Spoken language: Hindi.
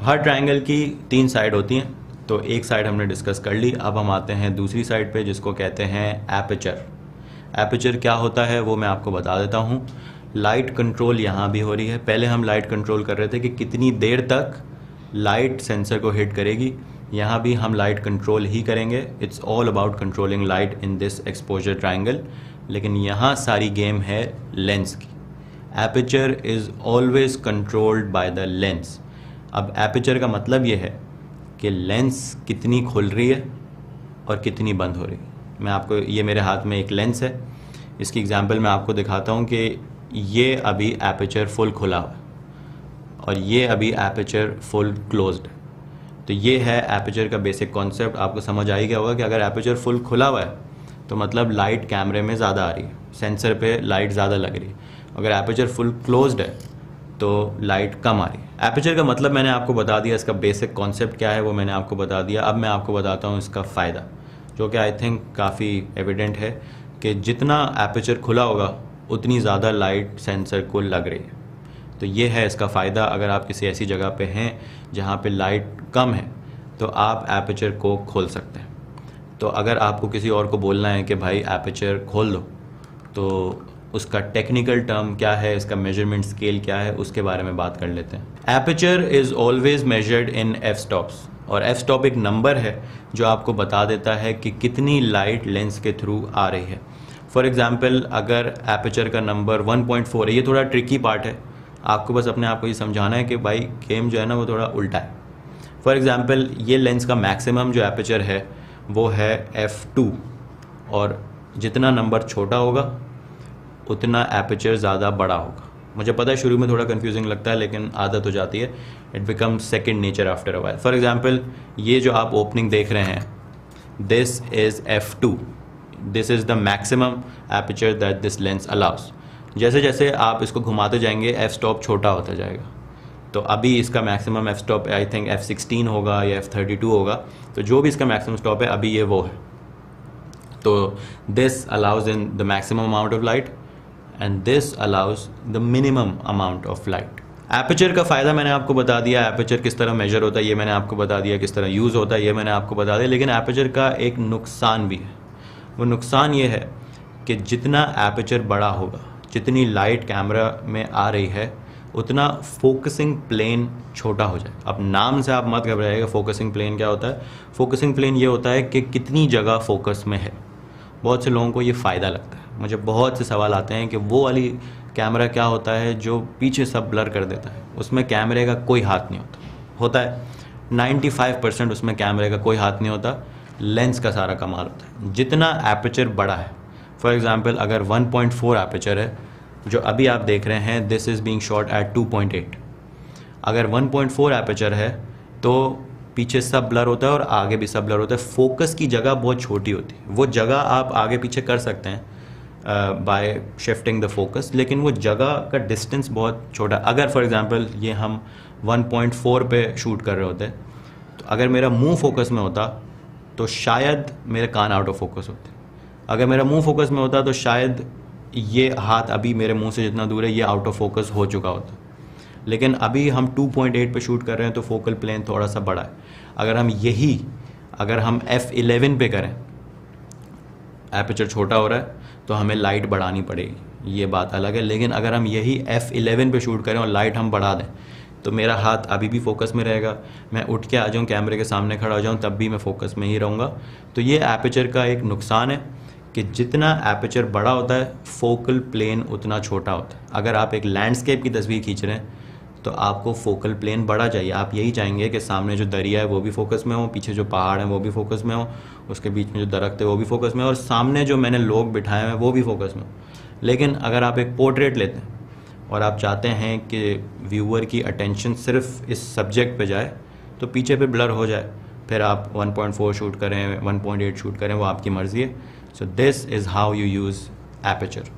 हर ट्रायंगल की 3 साइड होती हैं, तो एक साइड हमने डिस्कस कर ली। अब हम आते हैं दूसरी साइड पे, जिसको कहते हैं एपर्चर। एपर्चर क्या होता है वो मैं आपको बता देता हूँ। लाइट कंट्रोल यहाँ भी हो रही है। पहले हम लाइट कंट्रोल कर रहे थे कि कितनी देर तक लाइट सेंसर को हिट करेगी, यहाँ भी हम लाइट कंट्रोल ही करेंगे। It's all about controlling light in this exposure triangle. लेकिन यहाँ सारी गेम है लेंस की। Aperture is always controlled by the lens. अब एपर्चर का मतलब ये है कि लेंस कितनी खुल रही है और कितनी बंद हो रही है। मैं आपको, ये मेरे हाथ में एक लेंस है, इसकी एग्जांपल मैं आपको दिखाता हूँ कि ये अभी एपर्चर फुल खुला हुआ है और ये अभी एपर्चर फुल क्लोज्ड है। तो ये है एपर्चर का बेसिक कॉन्सेप्ट। आपको समझ आ ही गया होगा कि अगर एपर्चर फुल खुला हुआ है तो मतलब लाइट कैमरे में ज़्यादा आ रही है, सेंसर पे लाइट ज़्यादा लग रही है। अगर एपर्चर फुल क्लोज्ड है तो लाइट कम आ रही है। एपर्चर का मतलब मैंने आपको बता दिया, इसका बेसिक कॉन्सेप्ट क्या है वो मैंने आपको बता दिया। अब मैं आपको बताता हूँ इसका फ़ायदा, जो कि आई थिंक काफ़ी एविडेंट है कि जितना एपर्चर खुला होगा उतनी ज़्यादा लाइट सेंसर को लग रही है। तो ये है इसका फ़ायदा। अगर आप किसी ऐसी जगह पे हैं जहाँ पे लाइट कम है तो आप एपर्चर को खोल सकते हैं। तो अगर आपको किसी और को बोलना है कि भाई एपर्चर खोल दो, तो उसका टेक्निकल टर्म क्या है, इसका मेजरमेंट स्केल क्या है, उसके बारे में बात कर लेते हैं। Aperture is always measured in F stops, और एफ स्टॉप एक नंबर है जो आपको बता देता है कि कितनी लाइट लेंस के थ्रू आ रही है। फॉर एग्ज़ाम्पल, अगर एपर्चर का नंबर 1.4 है, ये थोड़ा ट्रिकी पार्ट है, आपको बस अपने आप को ये समझाना है कि भाई गेम जो है ना वो थोड़ा उल्टा है। फॉर एग्ज़ाम्पल, ये लेंस का मैक्सिमम जो एपर्चर है वो है f2, और जितना नंबर छोटा होगा उतना एपर्चर ज़्यादा बड़ा होगा। मुझे पता है शुरू में थोड़ा कंफ्यूजिंग लगता है, लेकिन आदत हो जाती है। It becomes second nature after a while. For example, ये जो आप ओपनिंग देख रहे हैं, this is f2, this is the maximum aperture that this lens allow us. जैसे जैसे आप इसको घुमाते जाएंगे एफ स्टॉप छोटा होता जाएगा। तो अभी इसका maximum F stop I think f16 होगा या f32 होगा। तो जो भी इसका मैक्सिमम स्टॉप है अभी ये वो है। तो this allows in the maximum amount of light and this allows the minimum amount of light. Aperture का फ़ायदा मैंने आपको बता दिया, एपर्चर किस तरह मेजर होता है ये मैंने आपको बता दिया, किस तरह यूज़ होता है ये मैंने आपको बता दिया। लेकिन एपर्चर का एक नुकसान भी है। वो नुकसान ये है कि जितना एपर्चर बड़ा होगा, जितनी लाइट कैमरा में आ रही है, उतना फोकसिंग प्लेन छोटा हो जाए। अब नाम से आप मत घबराइएगा, फोकसिंग प्लेन क्या होता है। फोकसिंग प्लेन ये होता है कि कितनी जगह फोकस में है। बहुत से लोगों को ये फ़ायदा लगता है। मुझे बहुत से सवाल आते हैं कि वो वाली कैमरा क्या होता है जो पीछे सब ब्लर कर देता है, उसमें कैमरे का कोई हाथ नहीं होता है। 95% उसमें कैमरे का कोई हाथ नहीं होता, लेंस का सारा कमाल होता है। जितना एपर्चर बड़ा है, फॉर एग्ज़ाम्पल अगर 1.4 एपर्चर है जो अभी आप देख रहे हैं, this is being shot at 2.8। अगर 1.4 एपर्चर है तो पीछे सब ब्लर होता है और आगे भी सब ब्लर होता है। फोकस की जगह बहुत छोटी होती है। वो जगह आप आगे पीछे कर सकते हैं बाय शिफ्टिंग द फोकस, लेकिन वो जगह का डिस्टेंस बहुत छोटा। अगर फॉर एग्ज़ाम्पल ये हम 1.4 पे शूट कर रहे होते तो अगर मेरा मुंह फोकस में होता तो शायद मेरे कान आउट ऑफ फोकस होते। अगर मेरा मुंह फोकस में होता तो शायद ये हाथ अभी मेरे मुंह से जितना दूर है ये आउट ऑफ फोकस हो चुका होता। लेकिन अभी हम 2.8 पे शूट कर रहे हैं तो फोकल प्लेन थोड़ा सा बड़ा है। अगर हम f11 पे करें, एपर्चर छोटा हो रहा है तो हमें लाइट बढ़ानी पड़ेगी, ये बात अलग है। लेकिन अगर हम यही f11 पे शूट करें और लाइट हम बढ़ा दें तो मेरा हाथ अभी भी फोकस में रहेगा। मैं उठ के आ जाऊँ, कैमरे के सामने खड़ा हो जाऊँ, तब भी मैं फोकस में ही रहूँगा। तो ये एपर्चर का एक नुकसान है कि जितना एपर्चर बड़ा होता है फोकल प्लेन उतना छोटा होता है। अगर आप एक लैंडस्केप की तस्वीर खींच रहे हैं तो आपको फोकल प्लेन बड़ा चाहिए। आप यही चाहेंगे कि सामने जो दरिया है वो भी फोकस में हो, पीछे जो पहाड़ हैं वो भी फोकस में हो, उसके बीच में जो दरख्त है वो भी फोकस में हो, और सामने जो मैंने लोग बिठाए हैं वो भी फोकस में हो। लेकिन अगर आप एक पोर्ट्रेट लेते हैं और आप चाहते हैं कि व्यूअर की अटेंशन सिर्फ इस सब्जेक्ट पे जाए तो पीछे पे ब्लर हो जाए, फिर आप 1.4 शूट करें, 1.8 शूट करें, वो आपकी मर्ज़ी है। So this is how you use aperture.